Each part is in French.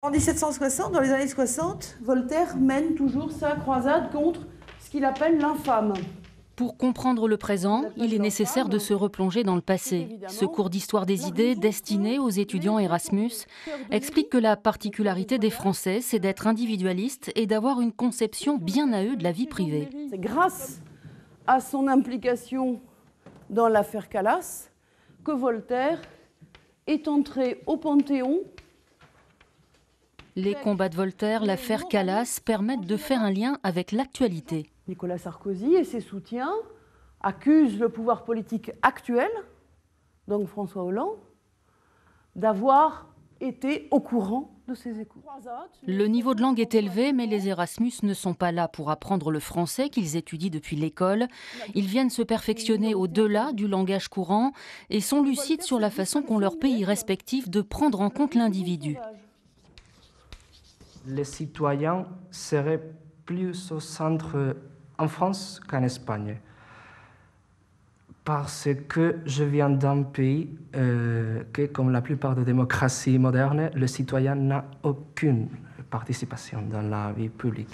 En 1760, dans les années 60, Voltaire mène toujours sa croisade contre ce qu'il appelle l'infâme. Pour comprendre le présent, il est nécessaire de se replonger dans le passé. Ce cours d'histoire des idées destiné aux étudiants Erasmus explique que la particularité des Français, c'est d'être individualiste et d'avoir une conception bien à eux de la vie privée. C'est grâce à son implication dans l'affaire Calas que Voltaire est entré au Panthéon. Les combats de Voltaire, l'affaire Calas, permettent de faire un lien avec l'actualité. Nicolas Sarkozy et ses soutiens accusent le pouvoir politique actuel, donc François Hollande, d'avoir été au courant de ces échos. Le niveau de langue est élevé, mais les Erasmus ne sont pas là pour apprendre le français qu'ils étudient depuis l'école. Ils viennent se perfectionner au-delà du langage courant et sont lucides sur la façon qu'ont leurs pays respectifs de prendre en compte l'individu. Les citoyens seraient plus au centre en France qu'en Espagne. Parce que je viens d'un pays que, comme la plupart des démocraties modernes, le citoyen n'a aucune participation dans la vie publique.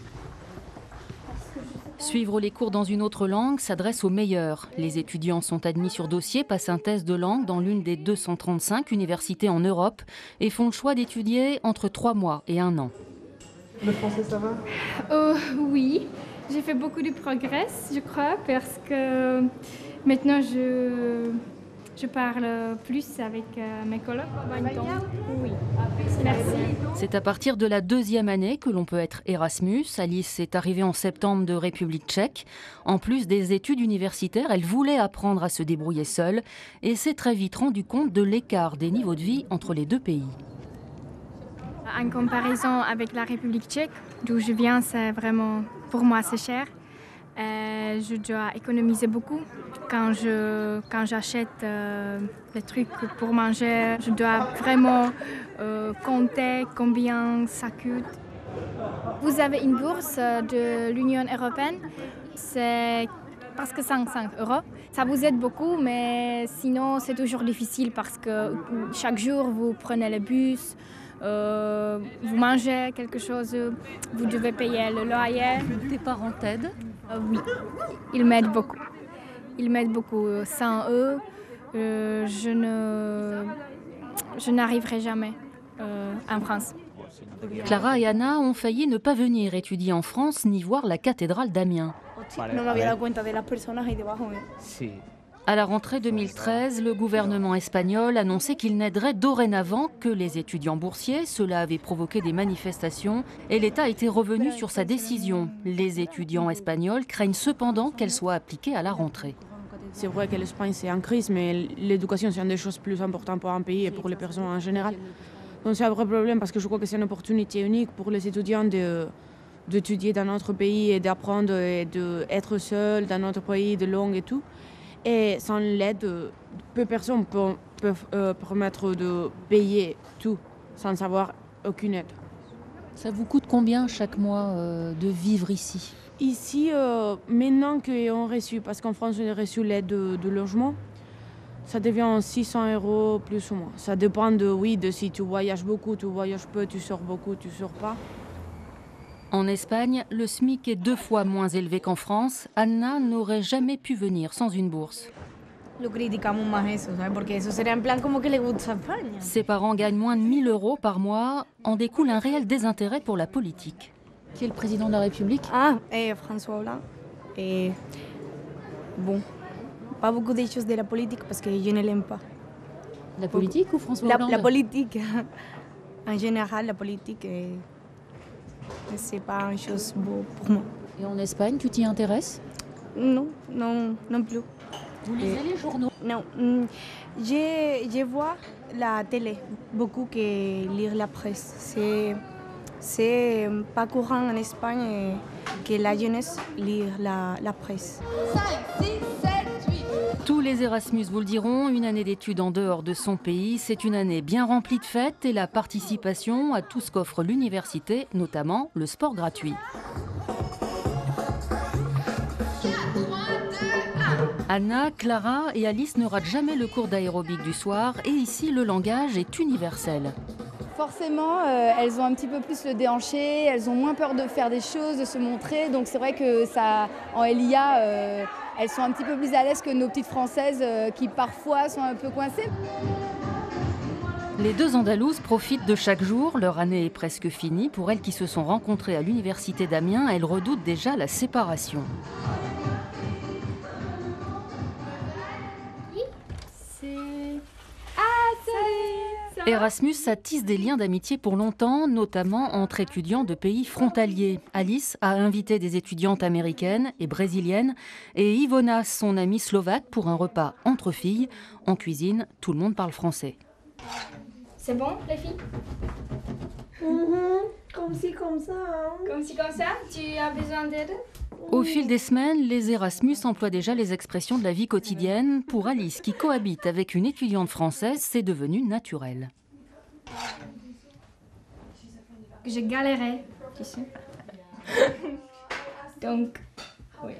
Suivre les cours dans une autre langue s'adresse aux meilleurs. Les étudiants sont admis sur dossier, passent un test de langue dans l'une des 235 universités en Europe et font le choix d'étudier entre 3 mois et 1 an. Le français, ça va? Oui, j'ai fait beaucoup de progrès, je crois, parce que maintenant je parle plus avec mes collègues. Oui, merci. C'est à partir de la 2e année que l'on peut être Erasmus. Alice est arrivée en septembre de République tchèque. En plus des études universitaires, elle voulait apprendre à se débrouiller seule et s'est très vite rendue compte de l'écart des niveaux de vie entre les deux pays. En comparaison avec la République tchèque, d'où je viens, c'est vraiment, pour moi, c'est cher. Je dois économiser beaucoup. Quand j'achète des trucs pour manger, je dois vraiment compter combien ça coûte. Vous avez une bourse de l'Union européenne, c'est presque 5 euros. Ça vous aide beaucoup, mais sinon c'est toujours difficile parce que chaque jour vous prenez le bus, vous mangez quelque chose, vous devez payer le loyer. Tes parents t'aident? Oui, ils m'aident beaucoup. Ils m'aident beaucoup. Sans eux, je n'arriverai jamais en France. Clara et Anna ont failli ne pas venir étudier en France ni voir la cathédrale d'Amiens. À la rentrée 2013, le gouvernement espagnol annonçait qu'il n'aiderait dorénavant que les étudiants boursiers. Cela avait provoqué des manifestations et l'État était revenu sur sa décision. Les étudiants espagnols craignent cependant qu'elle soit appliquée à la rentrée. C'est vrai que l'Espagne c'est en crise, mais l'éducation c'est une des choses plus importantes pour un pays et pour les personnes en général. Donc c'est un vrai problème parce que je crois que c'est une opportunité unique pour les étudiants d'étudier dans notre pays et d'apprendre et d'être seul dans notre pays, de langue et tout. Et sans l'aide, peu de personnes peuvent permettre de payer tout sans avoir aucune aide. Ça vous coûte combien chaque mois de vivre ici? Ici, maintenant qu'on reçu, parce qu'en France on a reçu l'aide de logement, ça devient 600 euros plus ou moins. Ça dépend de si tu voyages beaucoup, tu voyages peu, tu sors beaucoup, tu sors pas. En Espagne, le SMIC est 2 fois moins élevé qu'en France. Anna n'aurait jamais pu venir sans une bourse. Ses parents gagnent moins de 1 000 euros par mois. En découle un réel désintérêt pour la politique. Qui est le président de la République? François Hollande. Et bon, pas beaucoup de choses de la politique parce que je ne l'aime pas. La politique ou François Hollande? La politique. En général, la politique, c'est pas une chose beau pour moi. Et en Espagne, tu t'y intéresses? Non plus. Vous lisez les journaux? Non, je vois la télé beaucoup que lire la presse. C'est pas courant en Espagne que la jeunesse lire la presse. 5, 6, 7, 8. Tous les Erasmus vous le diront, une année d'études en dehors de son pays, c'est une année bien remplie de fêtes et la participation à tout ce qu'offre l'université, notamment le sport gratuit. Anna, Clara et Alice ne ratent jamais le cours d'aérobic du soir et ici le langage est universel. Forcément, elles ont un petit peu plus le déhanché, elles ont moins peur de faire des choses, de se montrer. Donc c'est vrai que ça, en LIA, elles sont un petit peu plus à l'aise que nos petites Françaises qui parfois sont un peu coincées. Les deux Andalouses profitent de chaque jour. Leur année est presque finie. Pour elles qui se sont rencontrées à l'université d'Amiens, elles redoutent déjà la séparation. Erasmus, ça tisse des liens d'amitié pour longtemps, notamment entre étudiants de pays frontaliers. Alice a invité des étudiantes américaines et brésiliennes et Ivona, son amie slovaque, pour un repas entre filles. En cuisine, tout le monde parle français. C'est bon, les filles? Comme ci, comme ça. Hein. Comme ci, comme ça? Tu as besoin d'aide? Au fil des semaines, les Erasmus emploient déjà les expressions de la vie quotidienne. Pour Alice, qui cohabite avec une étudiante française, c'est devenu naturel. J'ai galéré, tu sais. Donc, oui.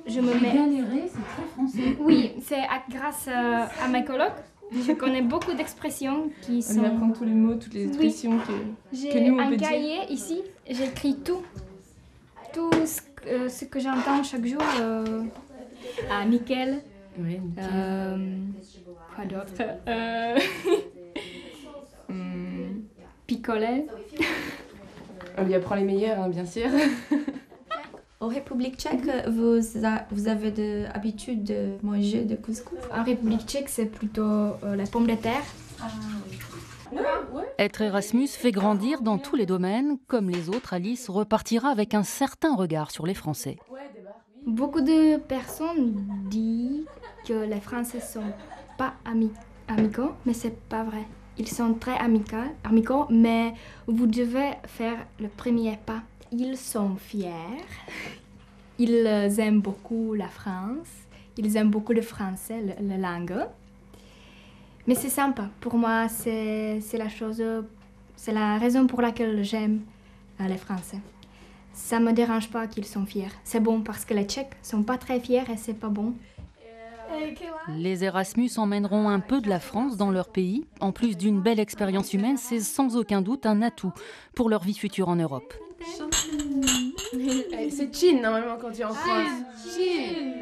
Je me mets... Galérer, c'est très français. Oui, c'est grâce à mes colocs. Je connais beaucoup d'expressions qui sont... On apprend tous les mots, toutes les expressions que nous, on peut dire. J'ai un cahier ici, j'écris tout ce que j'entends chaque jour. Nickel. Oui, Quoi d'autre? Picolet. On lui apprend les meilleurs, hein, bien sûr. En République tchèque, vous avez l'habitude de manger de couscous? En République tchèque, c'est plutôt la pomme de terre. Ah oui. Être Erasmus fait grandir dans tous les domaines. Comme les autres, Alice repartira avec un certain regard sur les Français. Beaucoup de personnes disent que les Français sont pas amicaux, mais c'est pas vrai. Ils sont très amicaux, mais vous devez faire le premier pas. Ils sont fiers, ils aiment beaucoup la France, ils aiment beaucoup le français, la langue. Mais c'est sympa. Pour moi, c'est la raison pour laquelle j'aime les Français. Ça me dérange pas qu'ils sont fiers. C'est bon parce que les Tchèques sont pas très fiers et c'est pas bon. Les Erasmus emmèneront un peu de la France dans leur pays. En plus d'une belle expérience humaine, c'est sans aucun doute un atout pour leur vie future en Europe. C'est Chin normalement quand tu es en France. Chin.